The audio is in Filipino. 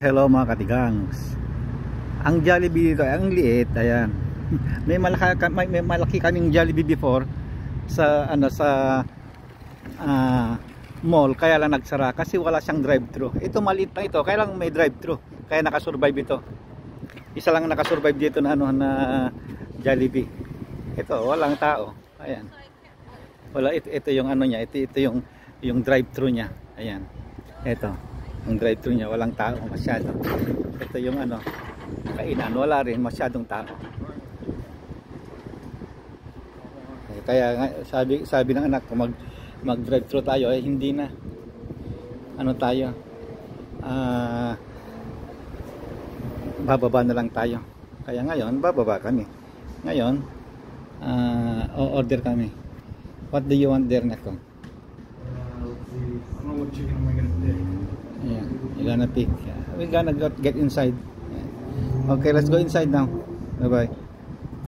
Hello mga katigangs. Ang Jollibee dito ay ang liit, ayan. May malaki kaming Jollibee before sa mall, kaya lang nagsara kasi wala siyang drive-thru. Ito maliit na ito, kaya lang may drive-thru. Kaya nakasurvive ito. Isa lang nakasurvive dito na na Jollibee. Ito walang tao. Ayan. Wala, ito yung niya, ito yung drive-thru niya. Ayan. Ito. Ang drive-thru niya, walang tao masyado. Ito yung kainan, wala rin masyadong tao. Kaya sabi ng anak ko, mag drive-thru tayo, hindi na. Tayo? Bababa na lang tayo. Kaya ngayon, bababa kami. Ngayon, order kami. What do you want there, Nako? I don't know what chicken am I gonna pick. Yeah, you're gonna pick. We're gonna get inside. Okay, let's go inside now. Bye bye.